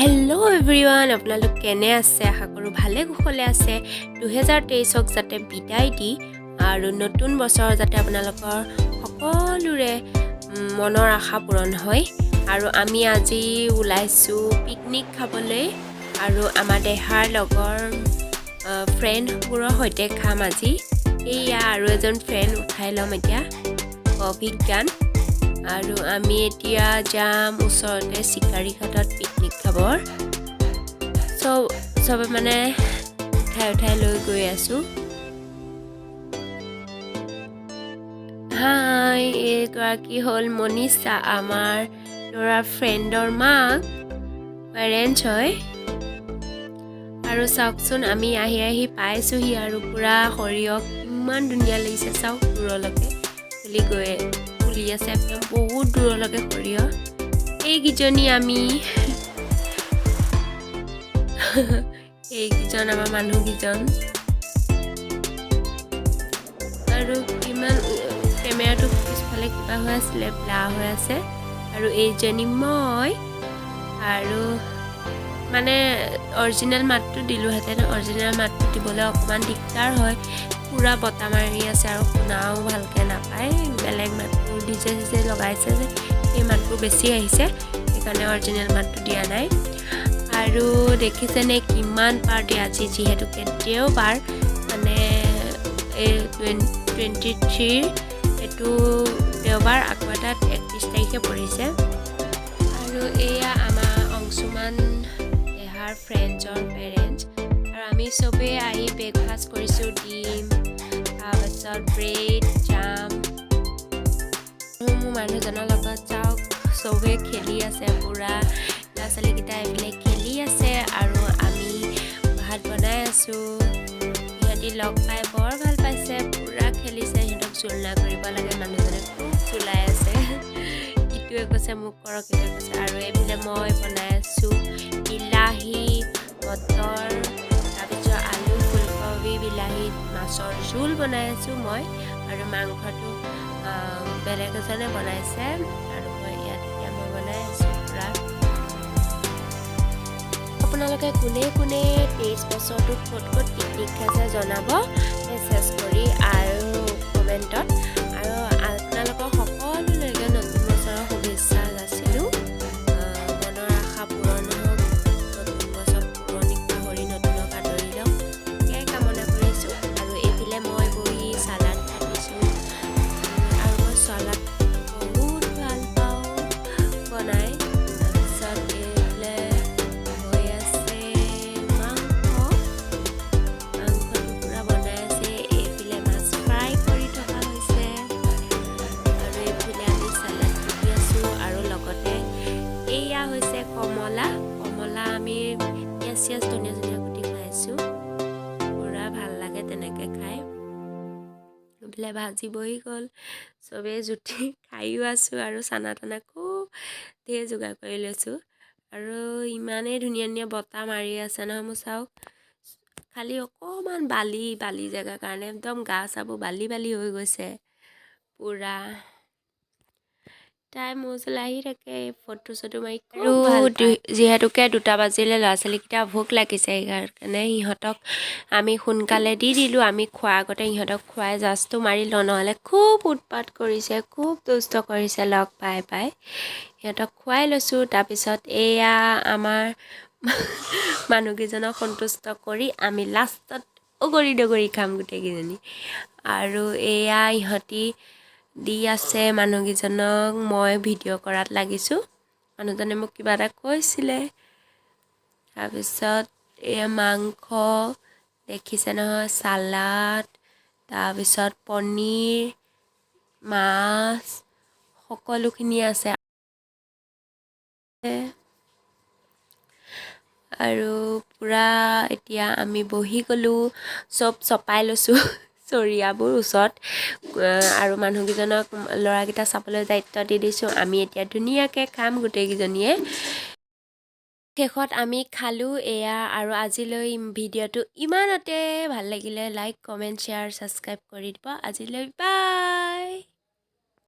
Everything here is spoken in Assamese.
হেল্ল' এভৰিৱান, আপোনালোক কেনে আছে? আশা কৰোঁ ভালে কুশলে আছে। 2023ক যাতে বিদায় দি আৰু নতুন বছৰ যাতে আপোনালোকৰ সকলোৰে মনৰ আশা পূৰণ হয়। আৰু আমি আজি ওলাইছোঁ পিকনিক খাবলৈ আৰু আমাৰ দেহাৰ লগৰ ফ্ৰেণ্ডবোৰৰ সৈতে খাম আজি। এইয়া আৰু এজন ফ্ৰেণ্ড উঠাই ল'ম এতিয়া, অভিজ্ঞান। আৰু আমি এতিয়া যাম ওচৰতে চিকাৰীঘাটত পিকনিক খাবৰ। চবে মানে উঠাই লৈ গৈ আছোঁ। হাই, এইগৰাকী হ'ল মনীষা, আমাৰ ল'ৰাৰ ফ্ৰেণ্ডৰ মাক, পেৰেণ্টছ হয়। আৰু চাওকচোন, আমি আহি পাইছোঁহি আৰু পূৰা সৰিয়হ ইমান ধুনীয়া লাগিছে। চাওক, দূৰলৈকে ফুলি আছে, একদম বহুত দূৰলৈকে সৰিয়হ। এইকেইজনী আমি এইকেইজন আমাৰ মানুহকেইজন। আৰু কিমান কেমেৰাটো পিছফালে কিবা হৈ আছিলে, ব্লা হৈ আছে। আৰু এইজনী মই, আৰু মানে অৰিজিনেল মাতটো দিলোঁহেঁতেন, অৰিজিনেল মাতটো দিবলৈ অকণমান দিগদাৰ হয়। পূৰা বতাহ মাৰি আছে আৰু শুনাও ভালকৈ নাপায়। বেলেগ মাতবোৰ ডিজে লগাইছে যে সেই মাতবোৰ বেছি আহিছে, সেইকাৰণে অৰিজিনেল মাতটো দিয়া নাই। আৰু দেখিছেনে কিমান পাৰ্টি আজি, যিহেতুকে দেওবাৰ, মানে 23 এইটো দেওবাৰ, আকৌ এটাত 31 তাৰিখে পৰিছে। আৰু এয়া আমাৰ অংশুমান দেহাৰ ফ্ৰেণ্ডছৰ পেৰেণ্টছ। আৰু আমি চবেই আহি ব্ৰেকফাষ্ট কৰিছোঁ, ডিম, তাৰপাছত ব্ৰেড, জাম। মোৰ মানুহজনৰ লগত চাওক, চবেই খেলি আছে, পূৰা ল'ৰা ছোৱালীকেইটা এইফালে খেলি আছে আৰু আমি ভাত বনাই আছোঁ। সিহঁতি লগ পাই বৰ ভাল পাইছে, পূৰা খেলিছে। সিহঁতক জোলনা কৰিব লাগে, মানুহজনে খুব জোলাই আছে। ইটোৱে কৈছে মোক কৰক, ইটোৱে কৈছে। আৰু এইফালে মই বনাই আছোঁ বিলাহী, মটৰ, তাৰপিছত আলু, ফুলকবি, বিলাহী, মাছৰ জোল বনাই আছোঁ মই। আৰু মাংসটো বেলেগ এজনে বনাইছে আৰু মই এতিয়া মই বনাই আছোঁ পূৰা। আপোনালোকে কোনে 23 বছৰটোত ক'ত পিকনিক খাইছে জনাব মেছেজ কৰি আৰু কমেণ্টত। আৰু আপোনালোকৰ সকলোলৈকে নতুন বছৰৰ শুভেচ্ছা যাচিলোঁ। মনৰ আশা পূৰণ হওক, নতুন বছৰ পুৰণিক পাহৰি নতুনক আদৰি লওক, সেয়াই কামনা কৰিছোঁ। আৰু এইফালে মই বহি চালাড কাটিছোঁ, আৰু মই চালাড বহুত ভাল পাওঁ বনাই। তাৰপিছত এইফালে হৈ আছে মাংসটো পূৰা বনাই আছে। এইফালে মাছ ফ্ৰাই কৰি থকা হৈছে, আৰু এইফালে আমি চালাড কাটি আছোঁ। আৰু লগতে এয়া হৈছে কমলা আমি পিঁয়াজ ধনিয়া কুটি খাইছোঁ, পূৰা ভাল লাগে তেনেকৈ খাই। এইফালে ভাজি বহি গ'ল, চবেই জুতি খায়ো আছোঁ। আৰু চানা টানা খুব ধেৰ যোগাৰ কৰি লৈছোঁ। আৰু ইমানেই ধুনীয়া বতাহ মাৰি আছে নহয়, মোৰ চাওক, খালি অকণমান বালি জেগাৰ কাৰণে একদম গা চাবোৰ বালি হৈ গৈছে পূৰা। তাই মোৰ ওচৰলৈ আহি থাকে, ফটো চটো মাৰি। আৰু যিহেতুকে 2টা বাজিলে, ল'ৰা ছোৱালীকেইটা ভোক লাগিছে, সেইকাৰণে সিহঁতক আমি সোনকালে দি দিলোঁ। আমি খোৱাৰ আগতে সিহঁতক খুৱাই জাজটো মাৰি লওঁ, নহ'লে খুব উৎপাত কৰিছে, খুব দুষ্ট কৰিছে। লগ পাই সিহঁতক খুৱাই লৈছোঁ। তাৰপিছত এয়া আমাৰ মানুহকেইজনক সন্তুষ্ট কৰি আমি লাষ্টত দগৰি খাম গোটেইকেইজনী। আৰু এয়া ইহঁতি দি আছে মানুহকেইজনক, মই ভিডিঅ' কৰাত লাগিছোঁ। মানুহজনে মোক কিবা এটা কৈছিলে। তাৰপিছত এয়া মাংস দেখিছে নহয়, চালাড, তাৰপিছত পনীৰ, মাছ, সকলোখিনি আছে। আৰু পূৰা এতিয়া আমি বহি গ'লোঁ, চব চপাই লৈছোঁ চৰিয়াবোৰ ওচৰত। আৰু মানুহকেইজনক, ল'ৰাকেইটা চাবলৈ দায়িত্ব দি দিছোঁ। আমি এতিয়া ধুনীয়াকৈ খাম গোটেইকেইজনীয়ে। শেষত আমি খালোঁ এয়া। আৰু আজিলৈ ভিডিঅ'টো ইমানতে। ভাল লাগিলে লাইক, কমেণ্ট, শ্বেয়াৰ, ছাবস্ক্ৰাইব কৰি দিব। আজিলৈ বাই।